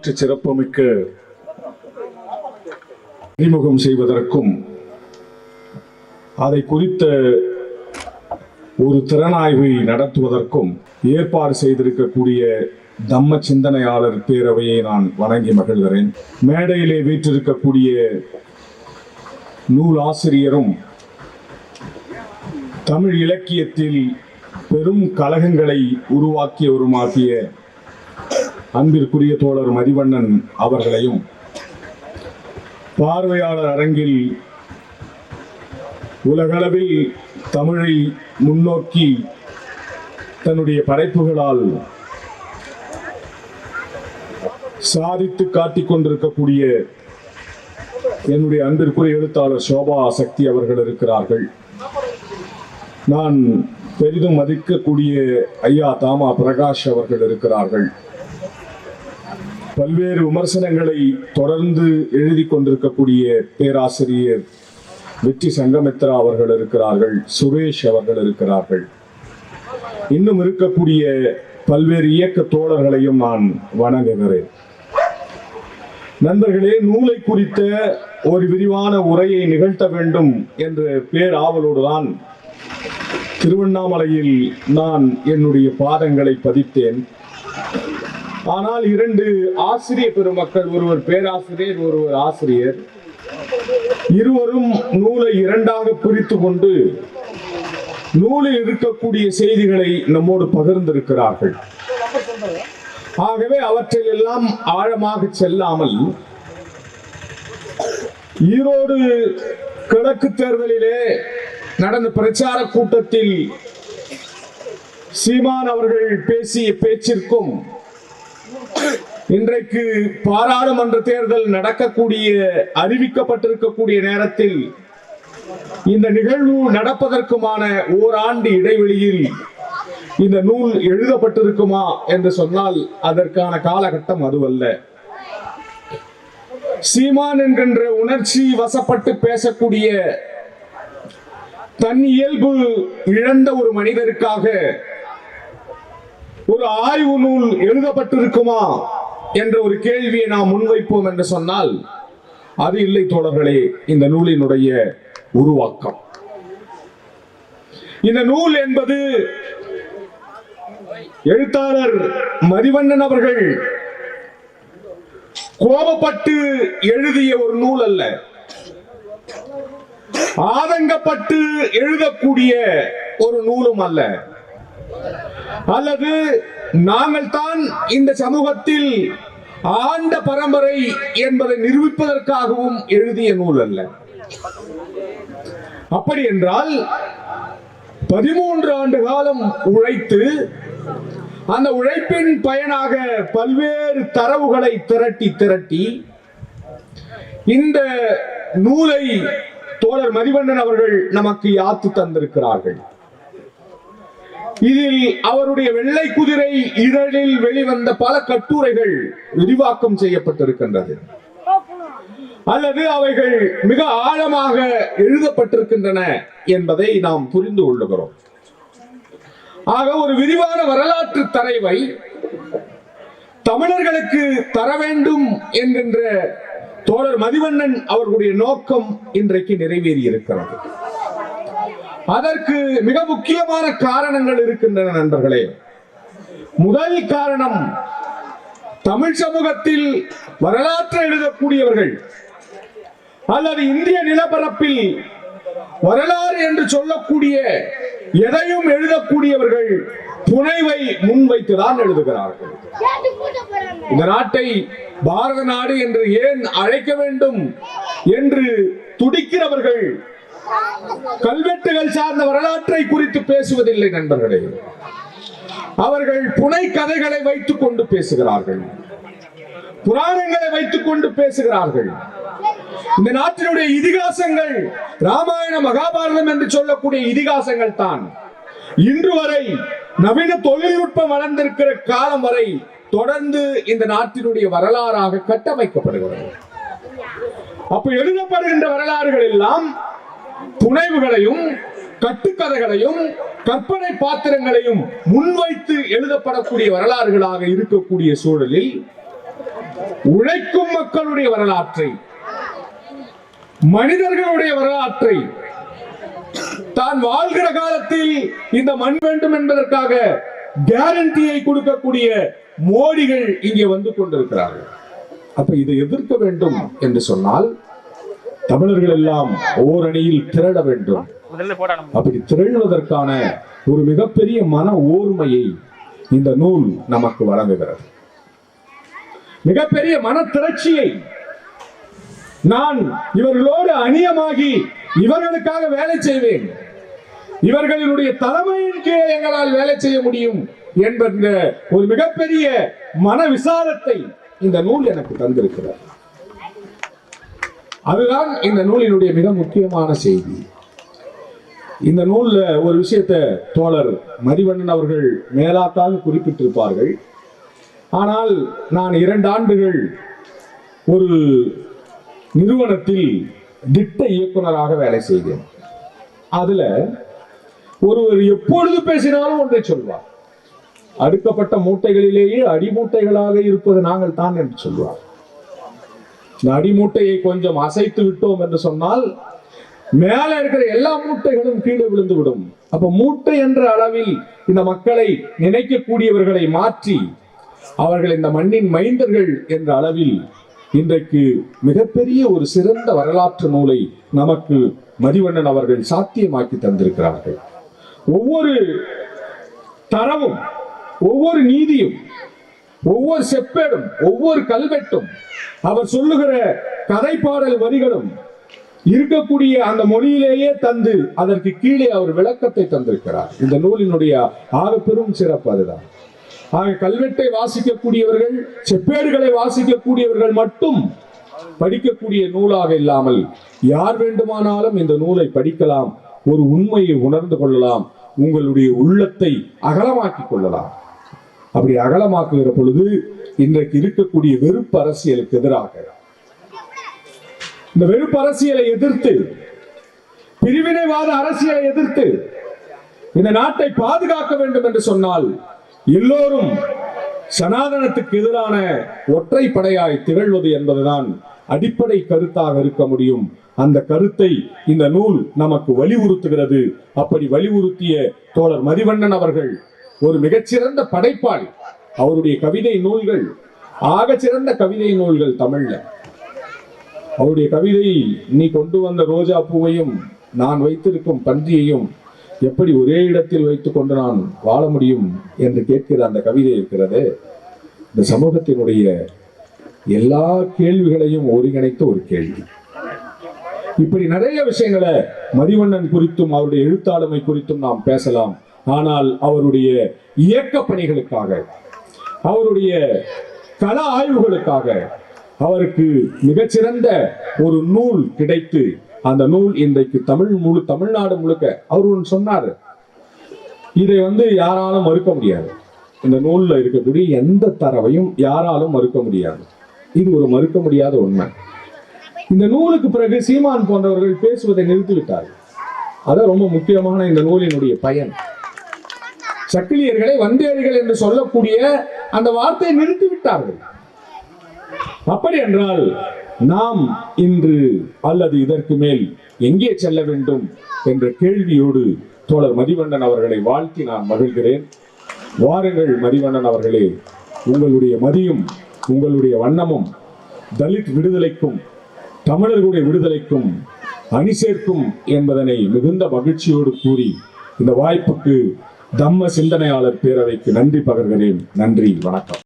வரலாற்று சிறப்புமிக்க அறிமுகம் செய்வதற்கும் அதை குறித்த ஒரு திறனாய்வை நடத்துவதற்கும் ஏற்பாடு செய்திருக்கக்கூடிய தம்ம சிந்தனையாளர் பேரவையை நான் வணங்கி மகிழ்கிறேன். மேடையிலே வீற்றிருக்கக்கூடிய நூல் ஆசிரியரும் தமிழ் இலக்கியத்தில் பெரும் கலகங்களை உருவாக்கிய அன்பிற்குரிய தோழர் மதிவண்ணன் அவர்களையும், பார்வையாளர் அரங்கில் உலகளவில் தமிழை முன்னோக்கி தன்னுடைய படைப்புகளால் சாதித்து காட்டிக் கொண்டிருக்கக்கூடிய என்னுடைய அன்பிற்குரிய எழுத்தாளர் சோபா சக்தி அவர்கள் இருக்கிறார்கள். நான் பெரிதும் மதிக்கக்கூடிய ஐயா தாமா பிரகாஷ் அவர்கள் இருக்கிறார்கள். பல்வேறு விமர்சனங்களை தொடர்ந்து எழுதி கொண்டிருக்கக்கூடிய பேராசிரியர் வெற்றி சங்கமித்ரா அவர்கள் இருக்கிறார்கள். சுரேஷ் அவர்கள் இருக்கிறார்கள். இன்னும் இருக்கக்கூடிய பல்வேறு இயக்க தோழர்களையும் நான் வணங்குகிறேன். நண்பர்களே, நூலை குறித்த ஒரு விரிவான உரையை நிகழ்த்த வேண்டும் என்ற பேராவலோடுதான் திருவண்ணாமலையில் நான் என்னுடைய பாதங்களை பதித்தேன். ஆனால் இரண்டு ஆசிரியர் பெருமக்கள், ஒருவர் பேராசிரியர், ஒருவர் ஆசிரியர், இருவரும் நூலை இரண்டாக பிரித்து கொண்டு நூலில் இருக்கக்கூடிய செய்திகளை நம்மோடு பகிர்ந்திருக்கிறார்கள். ஆகவே அவற்றில் எல்லாம் ஆழமாக செல்லாமல், ஈரோடு கிழக்கு தேர்தலிலே நடந்த பிரச்சார கூட்டத்தில் சீமான் அவர்கள் பேசிய பேச்சிற்கும் இன்றைக்கு பாராளுமன்ற தேர்தல் நடக்கக்கூடிய அறிவிக்கப்பட்டிருக்கக்கூடிய நேரத்தில் இந்த நிகழ்வு நடப்பதற்குமான ஓராண்டு இடைவெளியில் இந்த நூல் எழுதப்பட்டிருக்குமா என்று சொன்னால் அதற்கான காலகட்டம் அதுவல்ல. சீமான் என்கின்ற உணர்ச்சி வசப்பட்டு பேசக்கூடிய, தன் இயல்பு இழந்த ஒரு மனிதருக்காக ஒரு ஆய்வு நூல் எழுதப்பட்டிருக்குமா என்ற ஒரு கேள்வியை நாம் முன்வைப்போம் என்று சொன்னால் அது இல்லை தோழர்களே. இந்த நூலினுடைய உருவாக்கம், இந்த நூல் என்பது எழுத்தாளர் மதிவண்ணன் அவர்கள் கோபப்பட்டு எழுதிய ஒரு நூல் அல்ல, ஆதங்கப்பட்டு எழுதக்கூடிய ஒரு நூலும் அல்ல, அல்லது நாங்கள் தான் இந்த சமூகத்தில் ஆண்ட பரம்பரை என்பதை நிரூபிப்பதற்காகவும் எழுதிய நூல் அல்ல. அப்படி என்றால் 13 ஆண்டு காலம் உழைத்து அந்த உழைப்பின் பயனாக பல்வேறு தரவுகளை திரட்டி இந்த நூலை தோழர் மதிவண்ணன் அவர்கள் நமக்கு யாத்து தந்திருக்கிறார்கள். இதில் அவருடைய வெள்ளை குதிரை இதழில் வெளிவந்த பல கட்டுரைகள் விரிவாக்கம் செய்யப்பட்டிருக்கின்றது, அல்லது அவைகள் மிக ஆழமாக எழுதப்பட்டிருக்கின்றன என்பதை நாம் புரிந்து கொள்ளுகிறோம். ஆக ஒரு விரிவான வரலாற்று தரவை தமிழர்களுக்கு தர வேண்டும் என்கின்ற தோழர் மதிவண்ணன் அவர்களுடைய நோக்கம் இன்றைக்கு நிறைவேறி இருக்கிறது. அதற்கு மிக முக்கியமான காரணங்கள் இருக்கின்றன நண்பர்களே. முதல் காரணம், தமிழ் சமூகத்தில் வரலாற்று எழுதக்கூடியவர்கள் அல்லது இந்திய நிலப்பரப்பில் வரலாறு என்று சொல்லக்கூடிய எதையும் எழுதக்கூடியவர்கள் புனைவை முன்வைத்துதான் எழுதுகிறார்கள். இந்த நாட்டை பாரத நாடு என்று ஏன் அழைக்க வேண்டும் என்று துடிக்கிறவர்கள் கல்வெட்டுகள் சார்ந்த வரலாற்றை குறித்து பேசுவதில்லை நண்பர்களே. அவர்கள் புனை கதைகளை வைத்துக் கொண்டு பேசுகிறார்கள், புராணங்களை வைத்துக் கொண்டு பேசுகிறார்கள். இந்த நாட்டினுடைய இதிகாசங்கள் ராமாயண மகாபாரதம் என்று சொல்லக்கூடிய இதிகாசங்கள் தான் இன்று வரை நவீன தொழில்நுட்பம் வளர்ந்திருக்கிற காலம் வரை தொடர்ந்து இந்த நாட்டினுடைய வரலாறாக கட்டமைக்கப்படுகிறது. அப்ப எழுதப்படுகின்ற வரலாறுகள் எல்லாம் புனைவுகளையும் கட்டுக்கதைகளையும் கற்பனை பாத்திரங்களையும் முன்வைத்து எழுதப்படக்கூடிய வரலாறுகளாக இருக்கக்கூடிய சூழலில் உழைக்கும் மக்களுடைய வரலாற்றை, மனிதர்களுடைய வரலாற்றை, தான் வாழ்கிற காலத்தில் இந்த மண் வேண்டும் என்பதற்காக கேரண்டியை கொடுக்கக்கூடிய மோடிகள் இங்கே வந்து கொண்டிருக்கிறார்கள். அப்ப இதை எதிர்க்க வேண்டும் என்று சொன்னால் தமிழர்கள் எல்லாம் ஓரணியில் திரள வேண்டும். அப்படி திரள்வதற்கான ஒரு மிகப்பெரிய மன ஓர்மையை இந்த நூல் நமக்கு வழங்குகிறது. மிகப்பெரிய மன திரட்சியை. நான் இவர்களோடு அந்நியமாகி இவர்களுக்காக வேலை செய்வேன், இவர்களினுடைய தலைமையின் கீழே எங்களால் வேலை செய்ய முடியும் என்கின்ற ஒரு மிகப்பெரிய மன விசாரத்தை இந்த நூல் எனக்கு தந்திருக்கிறது. அதுதான் இந்த நூலினுடைய மிக முக்கியமான செய்தி. இந்த நூல்ல ஒரு விஷயத்தை தோழர் மதிவண்ணன் அவர்கள் மேலாக்காக குறிப்பிட்டிருப்பார்கள். ஆனால் நான் 2 ஆண்டுகள் ஒரு நிறுவனத்தில் திட்ட இயக்குனராக வேலை செய்தேன். அதுல ஒருவர் எப்பொழுது பேசினாலும் ஒன்றை சொல்வார், அடுக்கப்பட்ட மூட்டைகளிலேயே அடிமூட்டைகளாக இருப்பது நாங்கள் தான் என்று சொல்வார். இந்த அடிமூட்டையை கொஞ்சம் அசைத்து விட்டோம் என்று சொன்னால் மேல இருக்கிற எல்லா மூட்டைகளும் கீழே விழுந்து விடும். அப்ப மூட்டை என்ற அளவில் இந்த மக்களை நினைக்கக்கூடியவர்களை மாற்றி அவர்கள் இந்த மண்ணின் மைந்தர்கள் என்ற அளவில் இன்றைக்கு மிகப்பெரிய ஒரு சிறந்த வரலாற்று நூலை நமக்கு மதிவண்ணன் அவர்கள் சாத்தியமாக்கி தந்திருக்கிறார்கள். ஒவ்வொரு தரவும், ஒவ்வொரு நீதியும், ஒவ்வொரு செப்பேடும், ஒவ்வொரு கல்வெட்டும், அவர் சொல்லுகிற கதைப்பாடல் வரிகளும் இருக்கக்கூடிய அந்த மொழியிலேயே தந்து அதற்கு கீழே அவர் விளக்கத்தை தந்திருக்கிறார். இந்த நூலினுடைய ஆக பெரும் சிறப்பு அதுதான். ஆக கல்வெட்டை வாசிக்கக்கூடியவர்கள், செப்பேடுகளை வாசிக்கக்கூடியவர்கள் மட்டும் படிக்கக்கூடிய நூலாக இல்லாமல் யார் வேண்டுமானாலும் இந்த நூலை படிக்கலாம், ஒரு உண்மையை உணர்ந்து கொள்ளலாம், உங்களுடைய உள்ளத்தை அகலமாக்கிக் கொள்ளலாம். அப்படி அகலமாக்குகிற பொழுது இன்றைக்கு இருக்கக்கூடிய வெறுப்பு அரசியலுக்கு எதிராக, இந்த வெறுப்பு அரசியலை எதிர்த்து, பிரிவினைவாத அரசியலை எதிர்த்து இந்த நாட்டை பாதுகாக்க வேண்டும் என்று சொன்னால் எல்லோரும் சனாதனத்துக்கு எதிரான ஒற்றை படையாய் திகழ்வது என்பதுதான் அடிப்படை கருத்தாக இருக்க முடியும். அந்த கருத்தை இந்த நூல் நமக்கு வலியுறுத்துகிறது. அப்படி வலியுறுத்திய தோழர் மதிவண்ணன் அவர்கள் ஒரு மிகச்சிறந்த படைப்பாளி. அவருடைய கவிதை நூல்கள் ஆக சிறந்த கவிதை நூல்கள் தமிழ்ல. அவருடைய கவிதை, நீ கொண்டு வந்த ரோஜா பூவையும் நான் வைத்திருக்கும் பன்றியையும் எப்படி ஒரே இடத்தில் வைத்துக் கொண்டு நான் வாழ முடியும் என்று கேட்கிற அந்த கவிதை இருக்கிறது, இந்த சமூகத்தினுடைய எல்லா கேள்விகளையும் ஒருங்கிணைத்த ஒரு கேள்வி. இப்படி நிறைய விஷயங்களை மதிவண்ணன் குறித்தும் அவருடைய எழுத்தாளுமை குறித்தும் நாம் பேசலாம். ஆனால் அவருடைய இயக்க பணிகளுக்காக, அவருடைய கள ஆய்வுகளுக்காக அவருக்கு மிகச்சிறந்த ஒரு நூல் கிடைத்து, அந்த நூல் இன்றைக்கு தமிழ்நாடு முழுக்க, அவர் ஒன்று சொன்னார், இதை யாராலும் மறுக்க முடியாது. இந்த நூல்ல இருக்கக்கூடிய எந்த தரவையும் யாராலும் மறுக்க முடியாது. இது ஒரு மறுக்க முடியாத உண்மை. இந்த நூலுக்கு பிறகு சீமான் போன்றவர்கள் பேசுவதை நிறுத்திவிட்டார்கள். அதான் ரொம்ப முக்கியமான இந்த நூலினுடைய பயன். சக்கிலியர்களை வந்தேரிகள் என்று சொல்லக்கூடிய அந்த வார்த்தையை நிறுத்திவிட்டார்கள். அப்படி என்றால் நாம் இன்று அல்லது இதற்கு மேல் எங்கே செல்ல வேண்டும் என்ற கேள்வியோடு தோழர் மதிவண்ணன் அவர்களை வாழ்த்தி நான் மகிழ்கிறேன். வாருங்கள் மதிவண்ணன் அவர்களே, உங்களுடைய மதியும் உங்களுடைய வண்ணமும் தலித் விடுதலைக்கும் தமிழர்களுடைய விடுதலைக்கும் அணி சேர்க்கும் என்பதனை மிகுந்த மகிழ்ச்சியோடு கூறி இந்த வாய்ப்புக்கு தம்ம சிந்தனையாளர் பேரவைக்கு நன்றி பகர்கிறேன். நன்றி, வணக்கம்.